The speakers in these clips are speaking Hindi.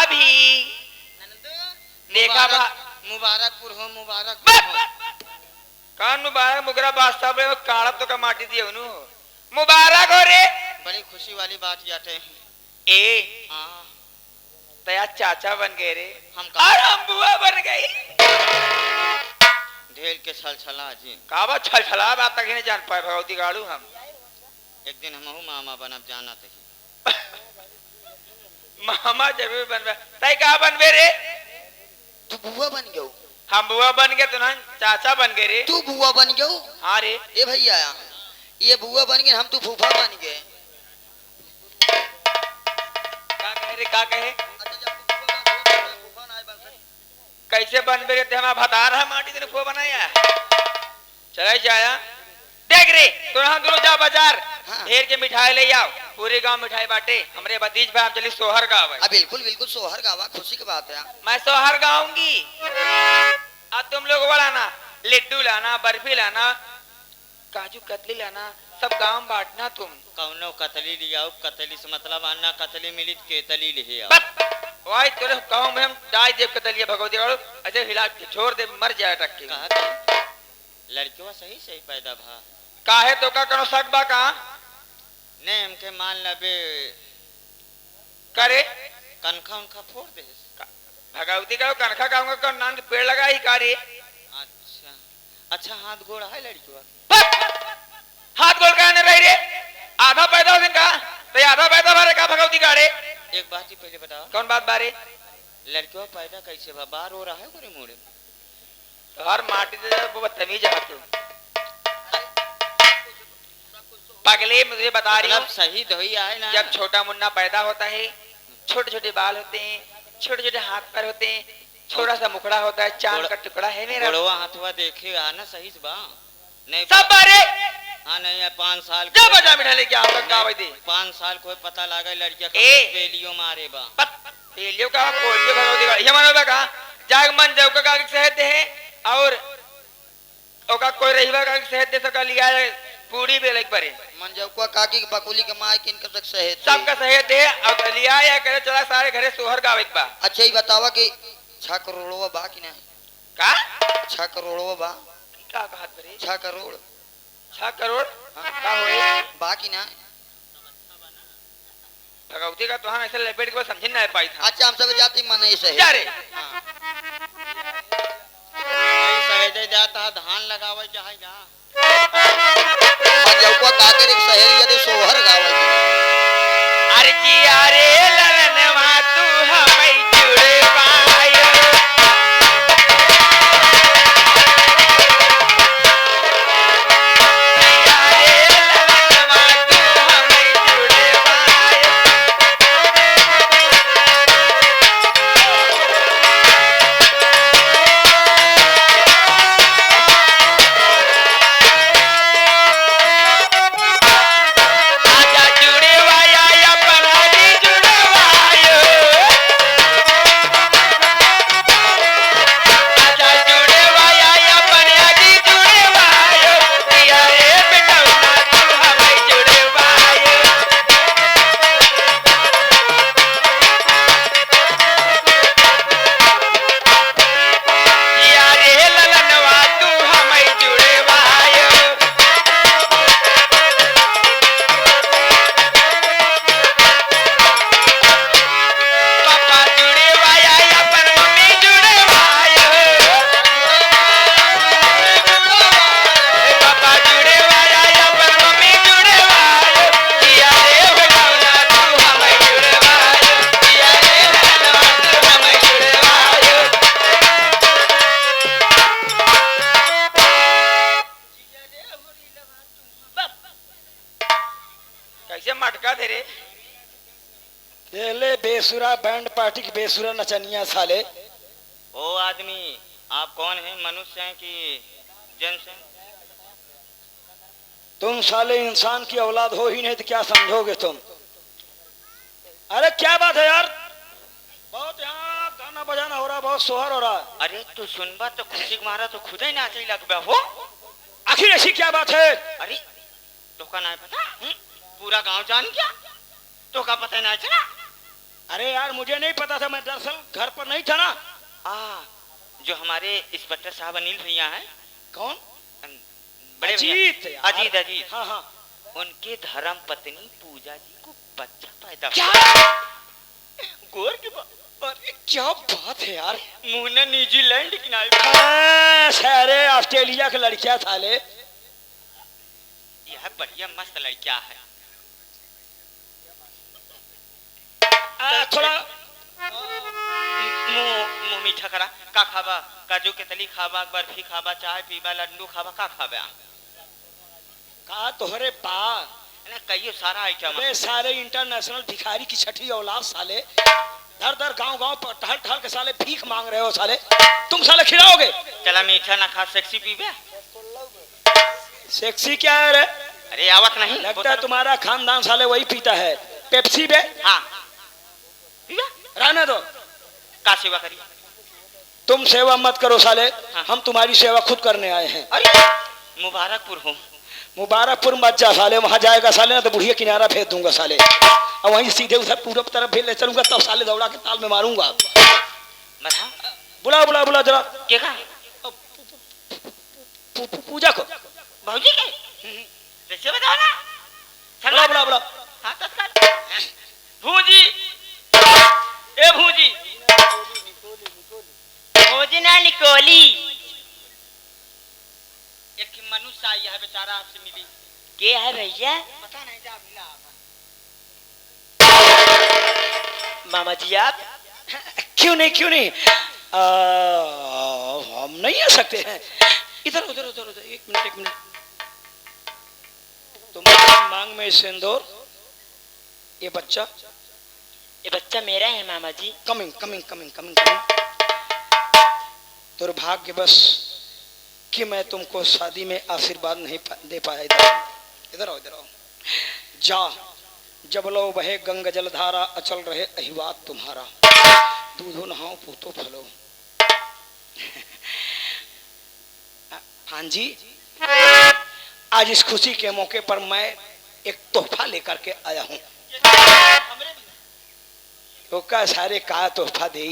भाभी देखा मुबारकपुर हो मुबारकपुर हो। कौन मुबारक मुगरा बादशाह बड़े काड़ा तो का माटी दिए उनु मुबारक हो रे। बड़ी खुशी वाली बात जाते हैं। ए हाँ तया चाचा बन गए रे हम और हम बुआ बन गई। ढेल के छलछला जी काबा छल छला बात तक नहीं जान पाए भगवती गाड़ू हम। एक दिन हम मामा बनब जाना थे। मामा जरूर बनबे तय का बनबे रे। तू बुआ बन गयो। हम बुआ बन गए तो ना चाचा बन गए रे। तू बुआ बन गयो। हाँ रे ए भैया ये बुआ बन गए हम तू फूफा बन गए। का कहे रे का कहे कैसे बनबे रे ते हमारा भतार है माटी तेरे फुआ बनाया चले जाया देख रे तो हम दोनों जा बाजार ढेर के मिठाई ले आओ पूरे गांव मिठाई बांटे हमरे भतीज भाई हम चली सोहर गाँव है। बिल्कुल बिल्कुल सोहर गावा खुशी की बात है। मैं सोहर गाऊंगी अब तुम लोग लाना लड्डू लाना बर्फी लाना काजू कतली लाना सब गांव बांटना तुम। कौनो कतली लियाओ कतली से मतलब अन्ना कतली मिली केतली ले आओ। वाई तोरे गांव में हम डाई देव कतलिया भगवती गाड़ो ऐसे हिला छोड़ दे मर जाए टक्के। कहा लड़कियों सही सही पैदा भा काहे तो का कनो शक बा का ने हमके मान लबे करे कनखा उनका फोड़ दे भगवती का कनखा गाँव का नान पेड़ लगा ही कारे। अच्छा अच्छा हाथ गोड़ है लड़कियों हाथ गोड़ का रही रे आधा पैदा हो दिन का तो आधा पैदा भरे का भगवती गाड़े। एक बात ही पहले बताओ कौन बात बारे लड़कियों पैदा कैसे बा बार हो रहा है गोरे मोड़े तो हर माटी दे बदतमीज है तू पगले मुझे बता रही हूँ सही दही आए ना। जब छोटा मुन्ना पैदा होता है छोटे छोटे बाल होते हैं छोटे छोटे हाथ पैर होते हैं छोटा सा मुखड़ा होता है चांद का टुकड़ा है मेरा गोड़वा हाथवा देखे आना सही से बा नहीं सब बारे हाँ नहीं 5 साल जब बजा मिठा लेके आओ गाँव दे 5 साल कोई पता लगा लड़किया बेलियो मारे बा बेलियो का पोलियो भगवती ये मानो का जाग मन जब का शहद है और ओका कोई रहीवा का शहद दे सका लिया पूरी बेल एक बारे मन जब को काकी के बकुली के माय किन कर शहद सबका शहद दे और लिया या करे चला सारे घरे सोहर गाँव एक बा। अच्छा ही बतावा कि 6 करोड़वा बा कि नहीं का 6 करोड़वा बा का कहत बरे 6 करोड़ 6 करोड़ का होए बा कि ना भगवती का तो हम ऐसे लपेट के समझ ना पाई था। अच्छा हम सब जाती मन ऐसे जा रे सहजे जाता धान लगावे चाहे जा मन जब को काकर एक शहर यदि सोहर गावे अरे जी अरे ललनवा तू हमें जुड़े पायो बेसुरा बैंड पार्टी की बेसुरा नचनिया साले। ओ आदमी आप कौन हैं, मनुष्य हैं कि जंस हैं? तुम साले इंसान की औलाद हो ही नहीं तो क्या समझोगे तुम? अरे क्या बात है यार, बहुत यहाँ गाना बजाना हो रहा, बहुत सोहर हो रहा। अरे तू सुनबा तो खुशी मारा तो खुद ही नाचे लगबा हो। आखिर ऐसी क्या बात है? अरे तो का नहीं पता? पूरा गांव जान क्या तो का पता नहीं चला? अरे यार मुझे नहीं पता था, मैं दरअसल घर पर नहीं था ना। जो हमारे इंस्पेक्टर साहब अनिल भैया हैं, कौन? बड़े अजीत भैया, यार। अजीत अजीत, हाँ हाँ। उनके धर्म पत्नी पूजा जी को बच्चा पैदा क्या? हुआ। गोर के अरे क्या बात है यार। मुंह ने न्यूजीलैंड की नाई। सारे ऑस्ट्रेलिया के लड़कियां थाले। यह बढ़िया मस्त लड़किया है। थोड़ा मुंह मीठा करा। का खाबा? काजू के तली खाबा, बर्फी खाबा, चाय पीबा, लड्डू खाबा, का खाबा? का तोहरे बा ना कहियो सारा आइटम। अबे सारे इंटरनेशनल भिखारी की छठी औलाद साले, दर दर गांव गांव पर टहल टहल के साले भीख मांग रहे हो साले, तुम साले खिलाओगे? चला मीठा ना खा, सेक्सी पीबे। सेक्सी क्या है रे? अरे आवत नहीं लगता है तुम्हारा खानदान साले वही पीता है, पेप्सी बे। हाँ रहने दो, का सेवा करिए। तुम सेवा मत करो साले। हाँ। हम तुम्हारी सेवा खुद करने आए हैं। अरे मुबारकपुर हूँ। मुबारकपुर मत जा साले, वहां जाएगा साले ना तो बुढ़िया किनारा भेज दूंगा साले, और वहीं सीधे उधर पूरब तरफ भेज ले चलूंगा, तब साले दौड़ा के ताल में मारूंगा। बुला बुला बुला जरा क्या कहा? पूजा को भाजी के कैसे बताओ ना। बुला बुला बुला। हाँ तत्काल। भूजी, ए भूजी, भूजी ना निकोली। एक मनुष्य आई है बेचारा, आपसे मिली। क्या है भैया? पता नहीं, जा मिला मामा जी आप। क्यों नहीं क्यों नहीं, हम नहीं आ सकते हैं। इधर उधर उधर उधर, एक मिनट। तुम्हारी मांग में सिंदूर, ये बच्चा मेरा है मामा जी। Coming coming coming coming coming. दुर्भाग्य बस कि मैं तुमको शादी में आशीर्वाद नहीं दे पाया। इधर आओ इधर आओ। जा जब लो बहे गंगा जलधारा, अचल रहे अहिवात तुम्हारा, दूधो नहाओ पूतो फलो। हाँ जी, आज इस खुशी के मौके पर मैं एक तोहफा लेकर के आया हूँ। तो का सारे का तोहफा दे,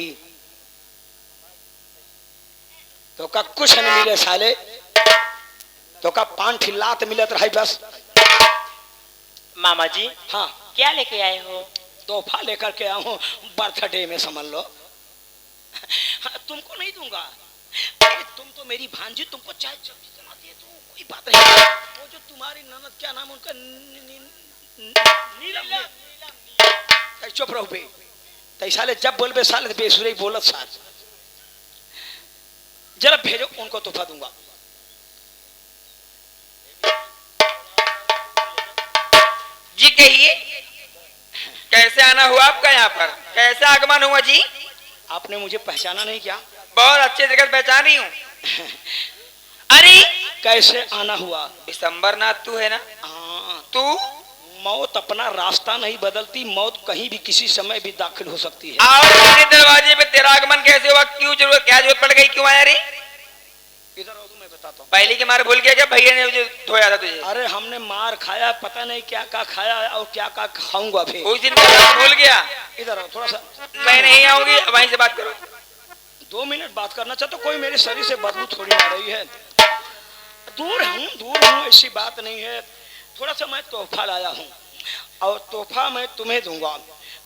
तो का कुछ नहीं मिले साले, तो का 5 ठिल्लात मिलत रही बस। मामा जी हाँ, क्या लेके आए हो? तोहफा लेकर के आया हूँ, बर्थडे में समझ लो। हाँ, तुमको नहीं दूंगा। अरे तुम तो मेरी भांजी, तुमको चाहे जितना दे दो कोई बात नहीं। वो जो तुम्हारी ननद, क्या नाम उनका, नीलम। चुप रहो बे, तै साले जब बोलबे साले बेसुरे बोलत साल। जरा भेजो, उनको तोहफा दूंगा। जी कहिए, कैसे आना हुआ आपका यहाँ पर, कैसे आगमन हुआ जी? आपने मुझे पहचाना नहीं क्या? बहुत अच्छे जगह पहचान रही हूँ। अरे कैसे आना हुआ? दिसंबर नाथ तू है ना? हाँ। तू मौत अपना रास्ता नहीं बदलती, मौत कहीं भी किसी समय भी दाखिल हो सकती है। और मेरे दरवाजे पे तेरा आगमन कैसे हुआ? क्यों जरूरत, क्या जरूरत पड़ गई, क्यों आया रे? इधर आओ, मैं बताता हूँ। पहले के मारे भूल गया क्या? भैया ने मुझे धोया था तुझे। अरे हमने मार खाया, पता नहीं क्या क्या खाया और क्या क्या खाऊंगा फिर। उस दिन का बात भूल गया। इधर आओ थोड़ा सा। मैं नहीं आऊंगी, वहीं से बात करो। 2 मिनट बात करना चाहता, कोई मेरे शरीर से बदबू थोड़ी आ रही है। दूर हूँ, ऐसी बात नहीं है। थोड़ा सा मैं तोहफा लाया हूँ, और तोहफा मैं तुम्हें दूंगा,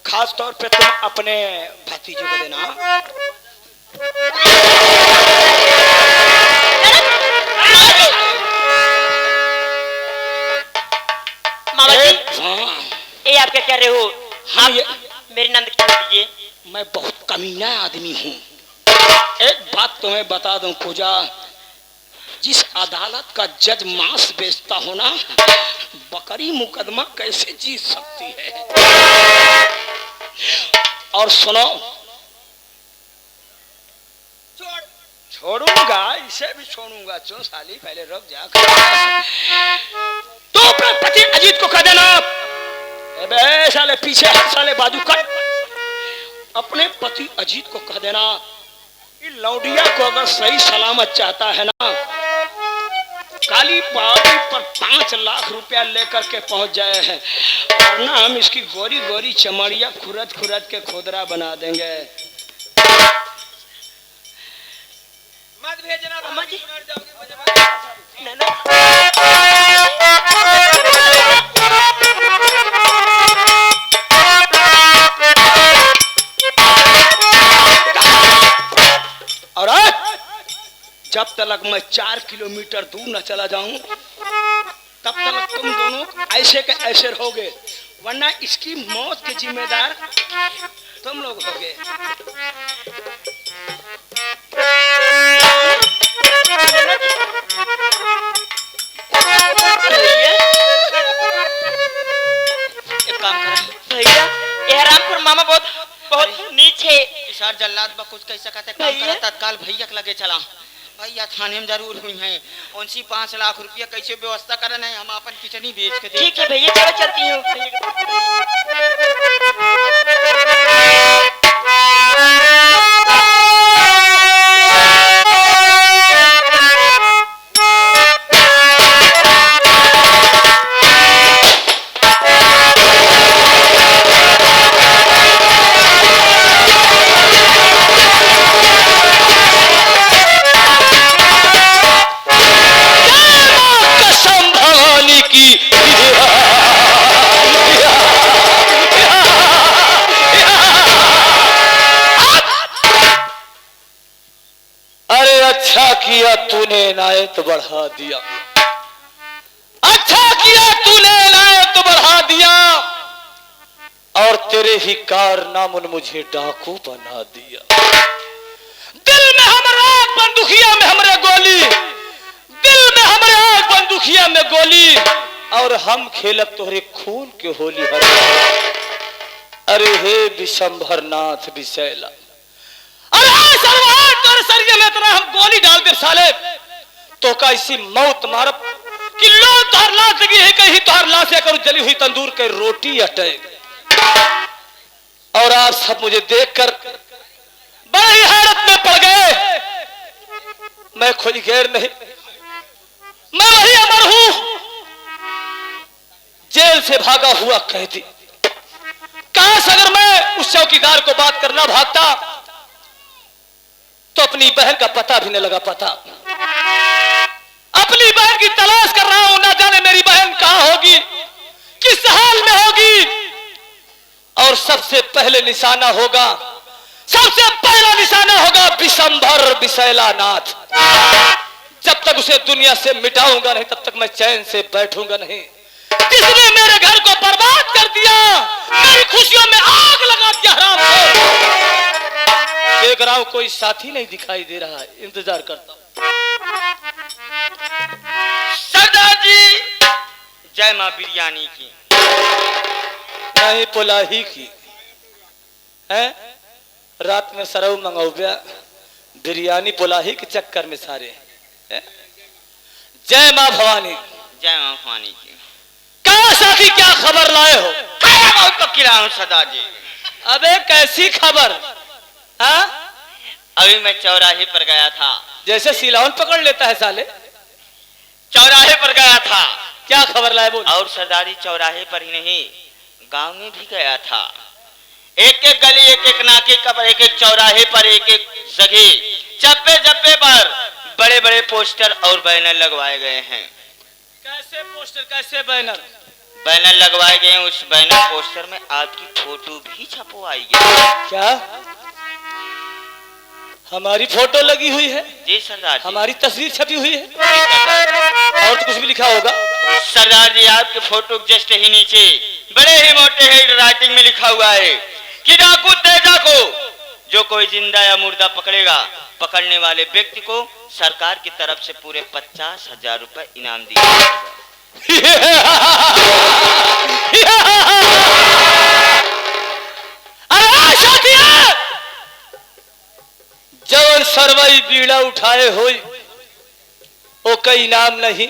खास तौर पे तुम अपने भतीजे को देना। मामा जी हाँ। ये आप क्या कह रहे हो? हाँ, ये मेरी नंद छोड़ दीजिए। मैं बहुत कमीना आदमी हूँ। एक बात तुम्हें बता दूं पूजा, जिस अदालत का जज मांस बेचता हो ना, बकरी मुकदमा कैसे जीत सकती है। और सुनो, छोड़ूंगा, इसे भी छोड़ूंगा। चलो साली पहले रुक जा। तो अपने पति अजीत को कह देना, बे साले पीछे हट, साले बाजू कट। अपने पति अजीत को कह देना, लौडिया को अगर सही सलामत चाहता है ना, काली पहाड़ी पर 5 लाख रुपया लेकर के पहुंच जाए हैं, वरना हम इसकी गोरी गोरी चमड़िया खुरद खुरद के खोदरा बना देंगे। मत भेजना अम्मा जी। और जब तक मैं 4 किलोमीटर दूर न चला जाऊं तब तक तुम दोनों ऐसे के ऐसे रहोगे, वरना इसकी मौत के जिम्मेदार तुम लोग होगे। एक काम करा भैया ये रामपुर मामा बहुत बहुत नीचे इशार जल्लाद बा कुछ कैसा कहते काम भैया। करा तत्काल भैया के लगे चला। भैया थाने में जरूर हुई हैं, उनसी 5 लाख रुपया कैसे व्यवस्था करना है, हम अपन किचनी बेच के दे। ठीक है भैया चलो चलती हूँ। कसम भवानी की अरे अच्छा किया तूने इनायत बढ़ा दिया, अच्छा किया तूने इनायत बढ़ा दिया, और तेरे ही कारनामों ने मुझे डाकू बना दिया। दिल में हमारा आग बंदूकिया में हमरे गोली, दिल में हमारे आग बंदूकिया में गोली, और हम खेलब तोहरे खून के होली हर। अरे हे विशंभर नाथ विशैला, अरे सरवार तोरे सरिये में इतना हम गोली डाल दे साले तो का इसी मौत मारब कि लोग तोहर लाश लगी है, कहीं तोहर लाश करूं जली हुई तंदूर के रोटी अटे। और आप सब मुझे देखकर बड़ी हैरत में पड़ गए। मैं कोई गैर नहीं, मैं वही अमर हूं, जेल से भागा हुआ कैदी। काश अगर मैं उस चौकीदार को बात करना भागता तो अपनी बहन का पता भी नहीं लगा पाता। अपनी बहन की तलाश कर रहा हूं, ना जाने मेरी बहन कहां होगी, किस हाल में होगी। और सबसे पहले निशाना होगा, सबसे पहला निशाना होगा विशंभर विशैला नाथ। जब तक उसे दुनिया से मिटाऊंगा नहीं तब तक मैं चैन से बैठूंगा नहीं। किसने मेरे घर को बर्बाद कर दिया, मेरी खुशियों में आग लगा दिया हरामखोर। देख रहा हूं कोई साथी नहीं दिखाई दे रहा है, इंतजार करता हूं। सरदार जी जय मां बिरयानी की। नहीं पुलाही की है, रात में सरऊ मंगौबिया बिरयानी पुलाही के चक्कर में सारे है? जय मां भवानी। जय मां भवानी की। कहा साथी क्या खबर लाए हो? मैं बहुत पक्कीला हूं सरदार जी। अबे कैसी खबर? हाँ अभी मैं चौराहे पर गया था। जैसे सिलावन पकड़ लेता है साले। चौराहे पर गया था। क्या खबर लाए बोल? और सरदारी चौराहे पर ही नहीं गांव में भी गया था। एक एक गली, एक एक नाके पर, एक एक चौराहे पर, एक एक जगह, चप्पे चप्पे पर बड़े बड़े पोस्टर और बैनर लगवाए गए हैं। कैसे पोस्टर, कैसे बैनर? बैनर लगवाए गए हैं। उस बैनर पोस्टर में आपकी फोटो भी छपवाई गई। क्या हमारी फोटो लगी हुई है? जी सरदार जी। हमारी तस्वीर छपी हुई है और तो कुछ भी लिखा होगा? सरदार जी आपके फोटो जस्ट ही नीचे बड़े ही मोटे हेड राइटिंग में लिखा हुआ है कि डाकू तेजा को जो कोई जिंदा या मुर्दा पकड़ेगा, पकड़ने वाले व्यक्ति को सरकार की तरफ से पूरे 50,000 रुपए इनाम दिया जवन सरवई बीड़ा उठाए होई ओ कई नाम नहीं,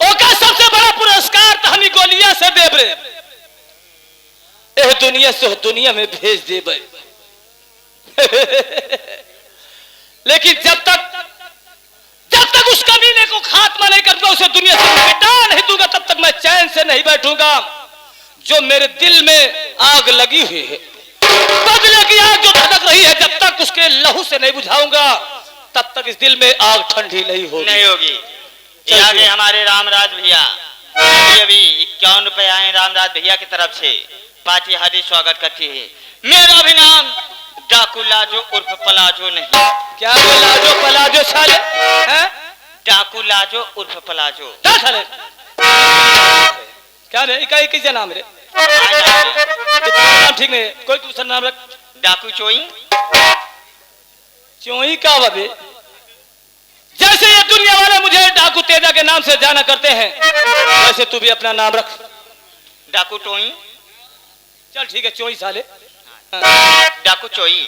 ओका सबसे बड़ा पुरस्कार तो हमी गोलिया से देबे, एह दुनिया से दुनिया में भेज देबे। लेकिन जब तक उस कमीने को तक खात्मा नहीं करूंगा, उसे दुनिया से मिटा नहीं दूंगा, तब तक मैं चैन से नहीं बैठूंगा। जो मेरे दिल में आग लगी हुई है, बदले की आग जो धधक रही है, जब तक उसके लहू से नहीं बुझाऊंगा तब तक इस दिल में आग ठंडी नहीं होगी। नहीं होगी। ये आगे हमारे रामराज भैया अभी 51 रुपए आए रामराज भैया की तरफ से, पार्टी हार्दिक स्वागत करती है। मेरा भी नाम डाकू लाजो उर्फ पलाजो नहीं। क्या लाजो पलाजो साले हैं? डाकू लाजो उर्फ पलाजो। क्या साले? क्या रे? इकाई किसे नाम रे? नाम ठीक नहीं है, कोई दूसरा नाम रख। डाकू चोई। चोई का बबे? जैसे ये दुनिया वाले मुझे डाकू तेजा के नाम से जाना करते हैं, वैसे तू भी अपना नाम रख। डाकू टोई। चल ठीक है, चोई साले। डाकू चोई।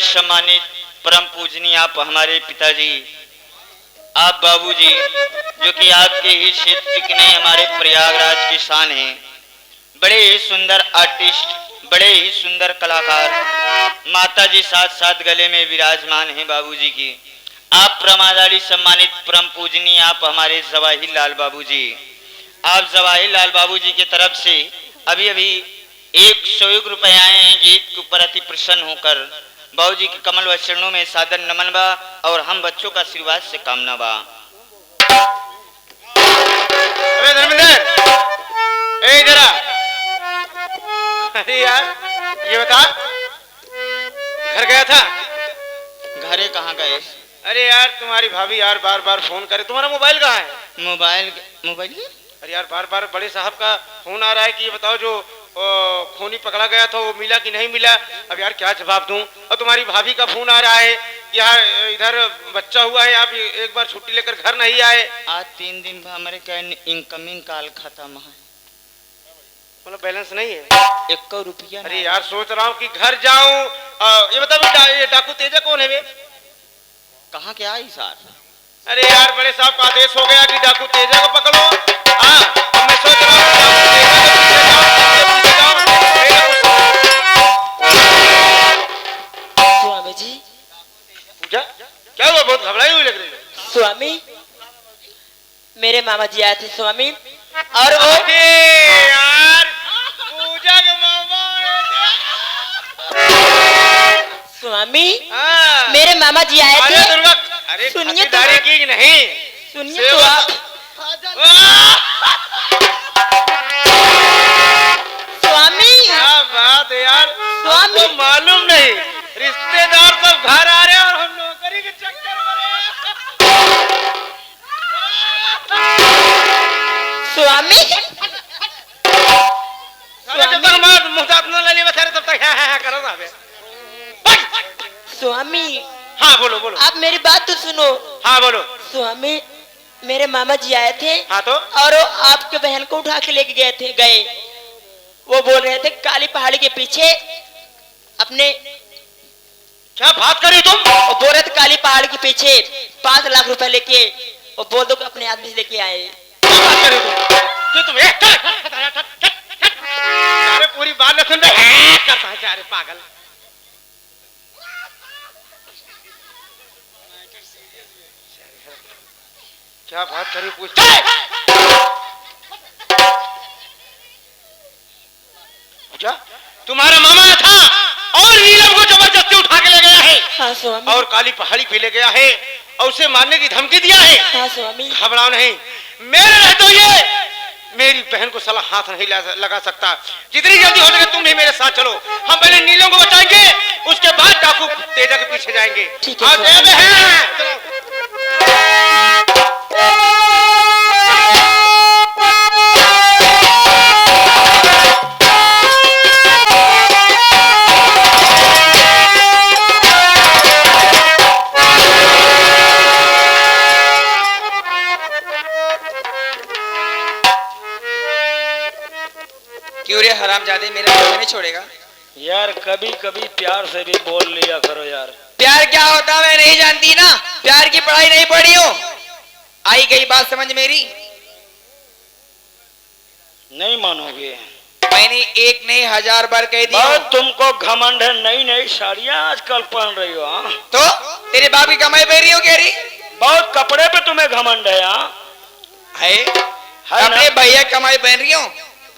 सम्मानित परम पूजनीय आप हमारे पिताजी, आप बाबूजी, जो कि आपके ही क्षेत्र के नहीं हमारे प्रयागराज की शान है। बड़े ही सुंदर आर्टिस्ट, बड़े ही सुंदर कलाकार, माताजी साथ साथ गले में विराजमान हैं बाबूजी की। आप प्रमादारी सम्मानित परम पूजनीय आप हमारे जवाहिर लाल बाबूजी, आप जवाहिर लाल बाबूजी की तरफ से अभी अभी 101 रुपए आए हैं। गीत के ऊपर अति प्रसन्न होकर बाबूजी के कमल व चरणों में सादर नमन बा और हम बच्चों का आशीर्वाद से कामना बा। अरे धर्मेंद्र, ए इधर आ। अरे यार ये बता, घर गया था? घरे कहाँ गए? अरे यार तुम्हारी भाभी यार बार बार फोन करे। तुम्हारा मोबाइल कहाँ है? मोबाइल अरे यार बार बार बड़े साहब का फोन आ रहा है कि ये बताओ जो खूनी पकड़ा गया था वो मिला कि नहीं मिला। अब यार क्या जवाब दूं। और तुम्हारी भाभी का फोन आ रहा है कि यार इधर बच्चा हुआ है, आप एक बार छुट्टी लेकर घर नहीं आए। आज 3 दिन हमारे इनकमिंग कॉल खत्म है, मतलब बैलेंस नहीं है 1 रुपया। अरे यार सोच रहा हूँ कि घर जाऊं। ये बता ये डाकू तेजा कौन है बे? कहाँ क्या आई सर? अरे यार बड़े साहब का आदेश हो गया कि डाकू तेजा को पकड़ो। हाँ, अब मैं सोच रहा हूँ स्वामी जी। पूजा क्या हुआ? बहुत घबराई हुई लग रही है। स्वामी, मेरे मामा जी आए थे स्वामी, और वो यार पूजा के मामा आए थे। स्वामी, हाँ। मेरे मामा जी आए अरे थे। दुर्गा, अरे सुनिए तो, खातिरदारी की कि नहीं? सुनिए तो आप। स्वामी, क्या बात है यार, स्वामी। हमको मालूम नहीं, रिश्तेदार सब घर आ रहे हैं और हम नौकरी के चक्कर में। स्वामी, जब तक हमारा मुँह साफ न ले लिए बता रहे तब तक हाँ करो ना बे। स्वामी। हाँ बोलो बोलो। आप मेरी बात तो सुनो। हाँ बोलो। स्वामी, मेरे मामा जी आए थे। हाँ तो? और वो आपके बहन को उठा के लेके गए। वो बोल रहे थे काली पहाड़ी के पीछे अपने। क्या बात कर रही तुम? वो बोल रहे थे काली पहाड़ के पीछे 5 लाख रुपए लेके, वो बोल दो कि अपने आदमी से लेके आए। क्या बात कर रही तुम? अरे पूरी बात न सुन रहे करता है। अरे पागल, क्या बात करी पूछ। क्या तुम्हारा मामा था और नीलम को जबरदस्ती उठा के ले गया है? हाँ स्वामी। और काली पहाड़ी पे ले गया है और उसे मारने की धमकी दिया है? हाँ स्वामी। घबराओ नहीं, मेरे रहते हुए ये मेरी बहन को साला हाथ नहीं लगा सकता। जितनी जल्दी हो सके तुम भी मेरे साथ चलो। हम पहले नीलम को बचाएंगे, उसके बाद डाकू तेजा के पीछे जाएंगे। ठीक है, हाँ, स्वामी। दे हैं। क्यों रे हरामजादे, मेरा पीछे नहीं छोड़ेगा? यार कभी कभी प्यार से भी बोल लिया करो यार। प्यार क्या होता है मैं नहीं जानती ना, प्यार की पढ़ाई नहीं पढ़ी हो। आई गई बात समझ मेरी? नहीं मानोगे? मैंने एक नहीं 1000 बार कह दी। बहुत तुमको घमंड है, नई नई साड़ियां आजकल पहन रही हो। हाँ, तो तेरे बाप की कमाई पहन रही हो कह रही बहुत कपड़े पे तुम्हें घमंड है। हाँ है? है ना? अपने भैया की कमाई पहन रही हो?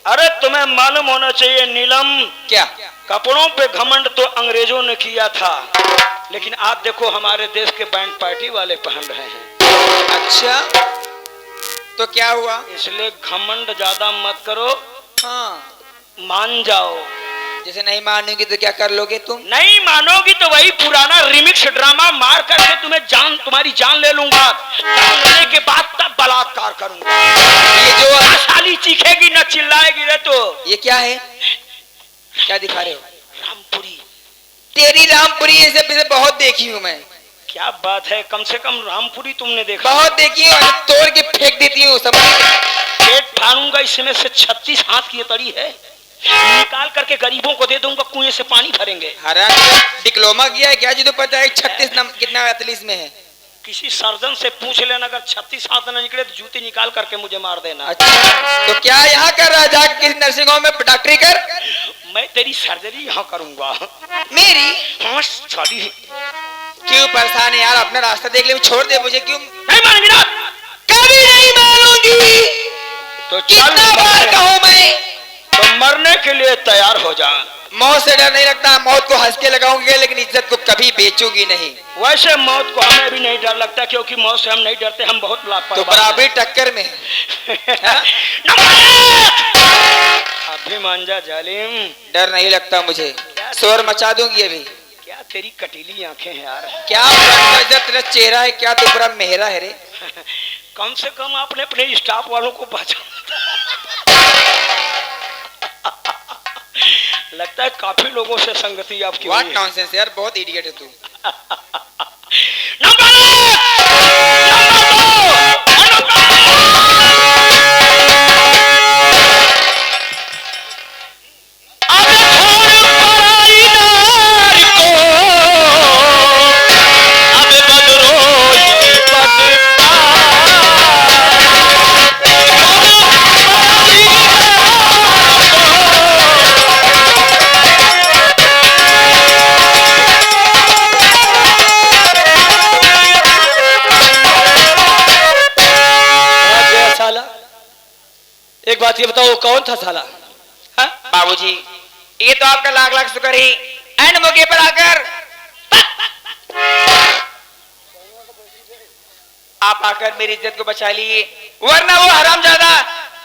अरे तुम्हें मालूम होना चाहिए नीलम, क्या? कपड़ों पे घमंड तो अंग्रेजों ने किया था, लेकिन आज देखो हमारे देश के बैंड पार्टी वाले पहन रहे हैं। अच्छा, तो क्या हुआ? इसलिए घमंड ज्यादा मत करो, हाँ, मान जाओ। जैसे नहीं मानोगी तो क्या कर लोगे तुम? नहीं मानोगी तो वही पुराना रिमिक्स ड्रामा मार करके तुम्हारी जान ले लूंगा। जान लेने के बाद तब बलात्कार करूंगा। ये जो ना साली चीखेगी न चिल्लाएगी रे। तो ये क्या है? क्या दिखा रहे हो? रामपुरी। तेरी रामपुरी ऐसे पीछे बहुत देखी हूँ मैं। क्या बात है, कम से कम रामपुरी तुमने देखा? बहुत देखी हूँ, तोड़ के फेंक देती हूँ समझ। पेट फाड़ूंगा, इसमें से 36 हाथ की तड़ी है, निकाल करके गरीबों को दे दूंगा, कुएं से पानी भरेंगे। हरा डिप्लोमा किया है क्या जो तो पता है 36 कितना 38 में है? किसी सर्जन से पूछ लेना, अगर 36 हाथ न निकले तो जूती निकाल करके मुझे मार देना। अच्छा, तो क्या यहाँ कर रहा है? जाके किसी नर्सिंग होम में डॉक्टरी कर। मैं तेरी सर्जरी यहाँ करूंगा। मेरी? हाँ सॉरी। क्यों परेशान है यार? अपना रास्ता देख ले, छोड़ दे मुझे। क्यों नहीं मानेंगी ना? कभी नहीं मानूंगी। तो कितना बार कहूँ मैं? तो मरने के लिए तैयार हो जा। मौत से डर नहीं लगता, मौत को हंस के लगाऊंगी, लेकिन इज्जत को कभी बेचूंगी नहीं। वैसे मौत को हमें भी नहीं डर लगता, क्योंकि मौत से हम नहीं डरते, हम बहुत तो लापरवाह बराबरी टक्कर में हैं। अभी मान जा जालिम। डर नहीं लगता मुझे, शोर मचा दूंगी अभी। क्या तेरी कटीली आंखें हैं यार। क्या तेरा चेहरा है, क्या तू पूरा मेहरा है रे। कम से कम आपने अपने स्टाफ वालों को पहचाना। लगता है काफी लोगों से संगति आपकी। व्हाट नॉनसेंस यार, बहुत इडियट है तू। एक बात ये बताओ, कौन था साला? बाबूजी, ये तो आपका लाख लाख शुक्र ही एंड मौके पर आकर आप आकर मेरी इज्जत को बचा लिए, वरना वो हरामजादा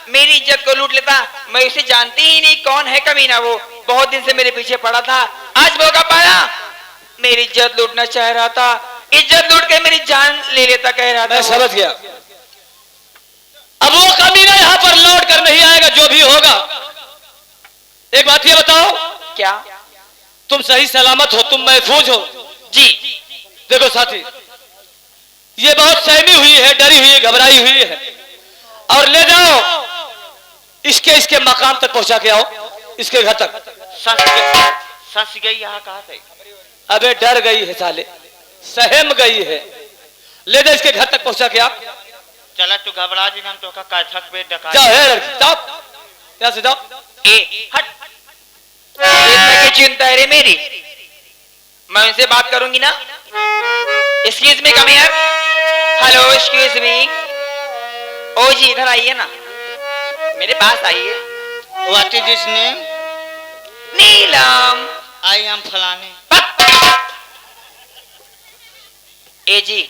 मेरी इज्जत को लूट लेता। मैं उसे जानती ही नहीं कौन है कमीना। वो बहुत दिन से मेरे पीछे पड़ा था, आज मौका पाया, मेरी इज्जत लूटना चाह रहा था, इज्जत लूट के मेरी जान ले लेता कह रहा था। मैं समझ गया। अब वो कमीना यहाँ पर लौट कर नहीं आएगा, जो भी होगा। एक बात ये बताओ, क्या? तुम सही सलामत हो, तुम महफूज हो? जी। देखो साथी, ये बहुत सहमी हुई है, डरी हुई है, घबराई हुई है, और ले जाओ इसके मकाम तक पहुंचा के आओ, इसके घर तक। सस गई यहाँ कहा थे? अबे डर गई है साले, सहम गई है, ले जा इसके घर तक पहुंचा के आप। चला तू घबरा जी, हम तो का कथक पे डका। जाओ है, जाओ यहाँ से जाओ। हट, की चिंता है रे मेरी, मैं उनसे बात करूंगी ना। Excuse me, come here. Hello, excuse me, ओ जी इधर आइए ना, मेरे पास आइए। What is this name? Neelam. I am फलाने। ए जी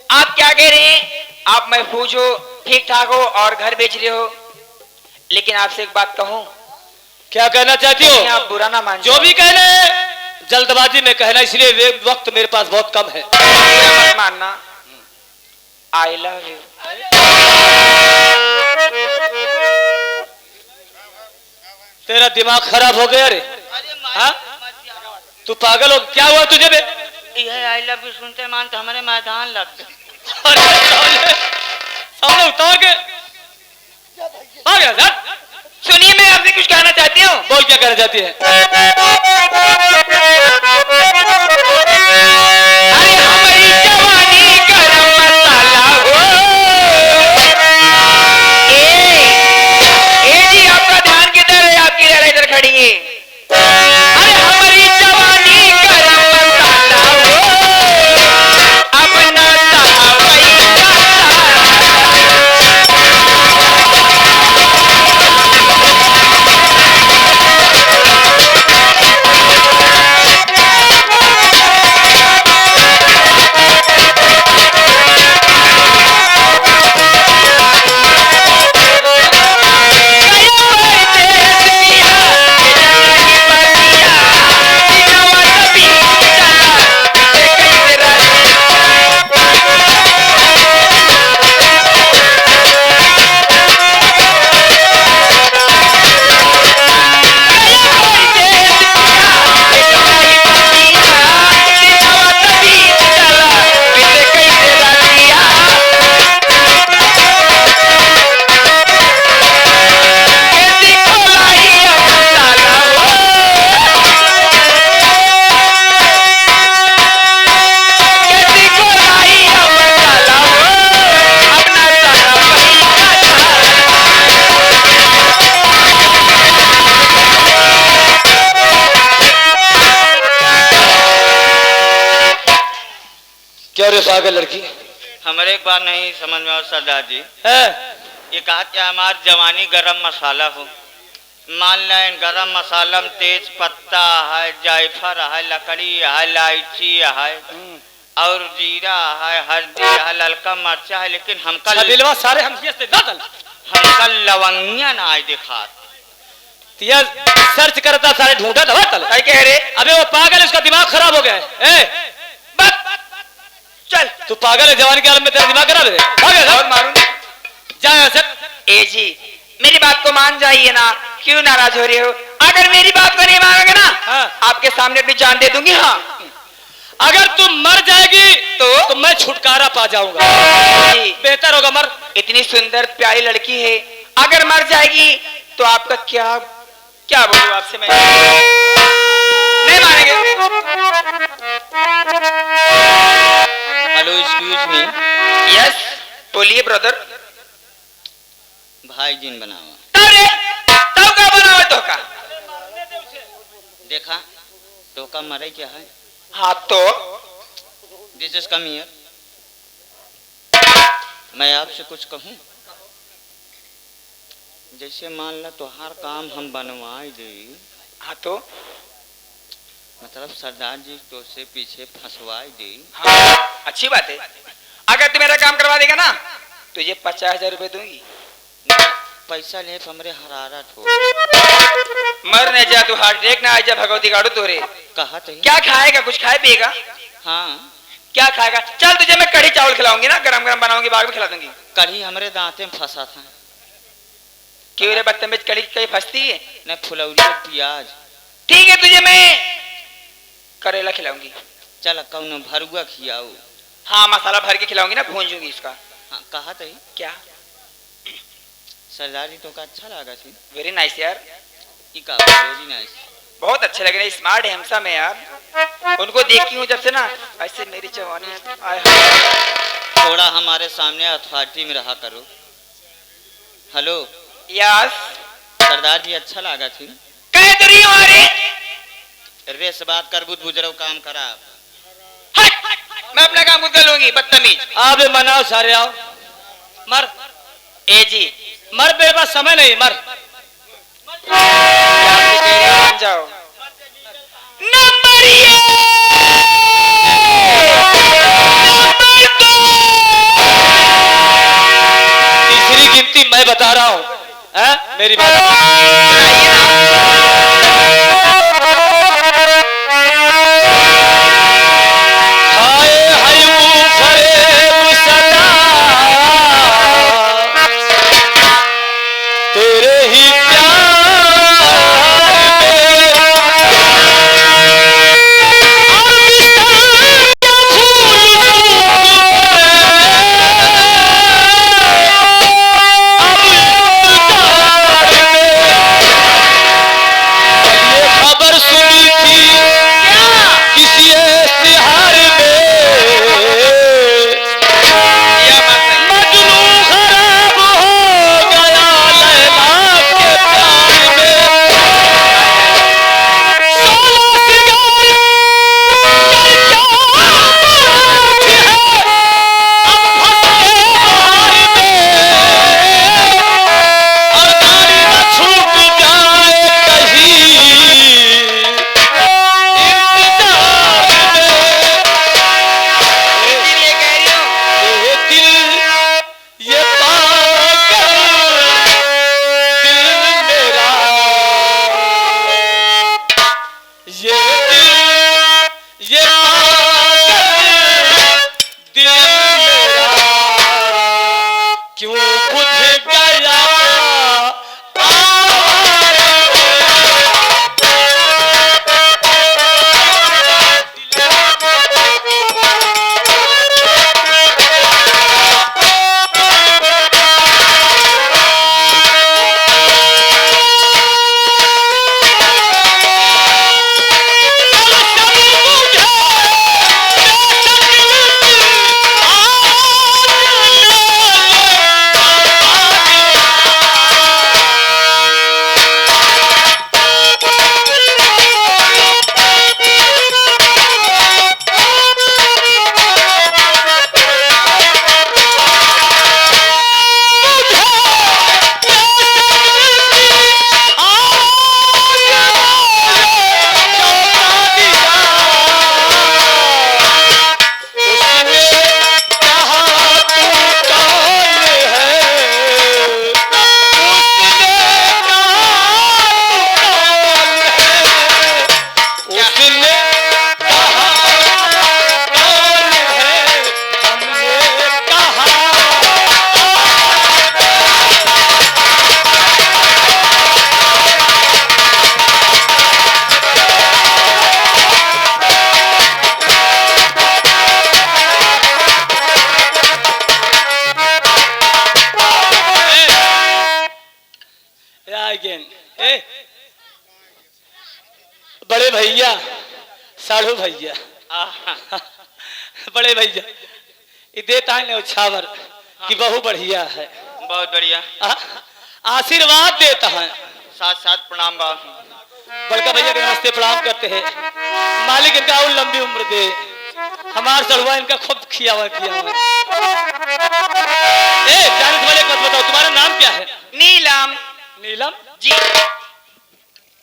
आप क्या कह रहे हैं? आप महफूज हो, ठीक ठाक हो और घर बेच रहे हो, लेकिन आपसे एक बात कहूं, क्या कहना चाहती हो? आप बुरा ना मान जो भी कहना है जल्दबाजी में कहना, इसलिए वक्त मेरे पास बहुत कम है। बुरा मत मानना। I love you. तेरा दिमाग खराब हो गया रे? हाँ? तू पागल हो? क्या हुआ तुझे बे? यह आई लव यू सुनते मान तो हमारे मैदान लग गए। अरे सामने उतार के आ गया सर। सुनिए मैं आपसे कुछ कहना चाहती हूँ। बोल क्या कहना चाहती है? अरे हमारी जवानी गरम मसाला हो। ए जी आपका ध्यान किधर है? आपकी लड़ाई इधर खड़ी है। अरे हमारी जवानी गरम मसाला हो, अपना क्या रे पागल लड़की? हमारे एक बार नहीं समझ में आओ सरदार जी। है? ये कहा कि हमारी जवानी गरम मसाला हो। मान लें गरम मसाला में तेज पत्ता है, जायफल है, लकड़ी है, इलायची है और जीरा है, हल्दी है, ललका मर्चा है, लेकिन हमका दिलवा सारे हम हमका लवंगिया ना आए दिखा। सर्च करता सारे ढूंढा दवा तल। क्या कह रहे? अबे वो पागल, उसका दिमाग खराब हो गया है। ए, चल तू पागल है, जवानी के आलम में तेरा दिमाग खराब है। भागे और मारूंगा। जा यहाँ से। ए जी मेरी बात को मान जाइए ना, क्यों नाराज हो रहे हो? अगर मेरी बात को नहीं मानोगे ना, हाँ। आपके सामने अपनी जान दे दूंगी। हाँ अगर तुम मर जाएगी तो मैं छुटकारा पा जाऊंगा। जी बेहतर होगा मर। इतनी सुंदर प्यारी लड़की है, अगर मर जाएगी तो आपका क्या क्या बोलूं आपसे मैं? नहीं मानेंगे। हेलो एक्सक्यूज मी। यस बोलिए ब्रदर। भाई जिन बनावा तब का बनावा धोखा? देखा धोखा मरे क्या है? हाँ तो दिस इज कम हियर। मैं आपसे कुछ कहूं? जैसे मान ला तो हर काम हम बनवाए दे। हाँ तो मतलब सरदार जी तो से पीछे फंसवाए दे। हाँ अच्छी बात है। अगर तू मेरा काम करवा देगा ना तुझे 50,000 रुपए दूंगी। पैसा ले हमरे हरारत हो। मर न जा तू, हार्ट अटैक ना आ जा, भगवती गाड़ू तोरे। कहा तो क्या खाएगा? कुछ खाए पिएगा? हाँ क्या खाएगा? चल तुझे मैं कढ़ी चावल खिलाऊंगी ना, गरम गरम बनाऊंगी, बाद में खिला दूंगी। कढ़ी हमरे दांते में फंसा था। क्यों रे बदतमीज, कढ़ी कहीं फंसती है? न फुलौरी प्याज। ठीक है तुझे मैं करेला खिलाऊंगी। चल कौन भरुआ खियाऊ। हाँ मसाला भर के खिलाऊंगी ना, भूंजूंगी इसका। हाँ कहा तो क्या? सरदार जी तो का अच्छा लगा थी। वेरी नाइस यार। Very nice. बहुत अच्छे लग रहे हैं, स्मार्ट है हमसा में यार। उनको देखी हूँ जब से ना, ऐसे मेरी जवानी आए। थोड़ा हमारे सामने अथॉरिटी में रहा करो। हेलो यस सरदार जी अच्छा लगा थी। कह तो रही हमारे रेस बात कर बुध बुजरो काम करा। मैं अपना काम खुद कर लूंगी, बदतमीज। आप मनाओ सारे आओ। मर ए जी मर, मेरे पास समय नहीं, मर। मान जाओ। नंबर ये तीसरी गिनती मैं बता रहा हूं, मेरी बात बड़े भैया, साढ़ू भैया, बड़े भैया ये देता है न्यौछावर कि बहु बढ़िया है, बहुत बढ़िया। आशीर्वाद देता है। साथ साथ प्रणाम बा। बड़का भैया के नमस्ते प्रणाम करते हैं। मालिक इनका और लंबी उम्र दे, हमार सड़ुआ इनका खूब खियावा किया हुआ। जानत वाले मत बताओ, तुम्हारा नाम क्या है? नीलम। नीलम जी।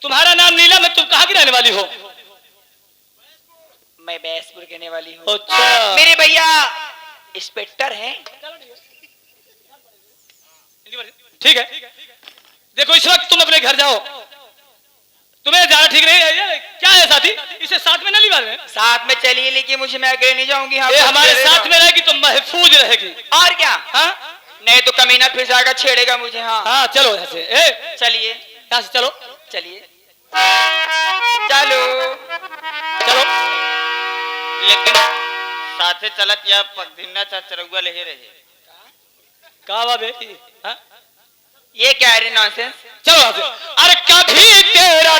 तुम्हारा नाम नीलम है, तुम कहाँ की रहने वाली हो? मैं बैसपुर के रहने वाली हूँ। अच्छा। मेरे भैया इंस्पेक्टर हैं। ठीक है, देखो इस वक्त तुम अपने घर जाओ, तुम्हें जाना ठीक नहीं है। क्या है साथी, इसे साथ में न लिवा रहे? साथ में चलिए, लेकिन मुझे मैं अकेले नहीं जाऊंगी। हाँ, हमारे साथ में रहेगी तो महफूज रहेगी। और क्या? हाँ, नहीं तो कमीना फिर जाकर छेड़ेगा मुझे। हाँ हाँ, चलो यहाँ से। चलिए, यहाँ से चलो, चलिए, चलो चलो। लेकिन साथे चलत या पगदिना चरौआ ले रहे कहा बा बेटी? हाँ? ये क्या है नॉनसेंस? चलो यहाँ से। अरे कभी तेरा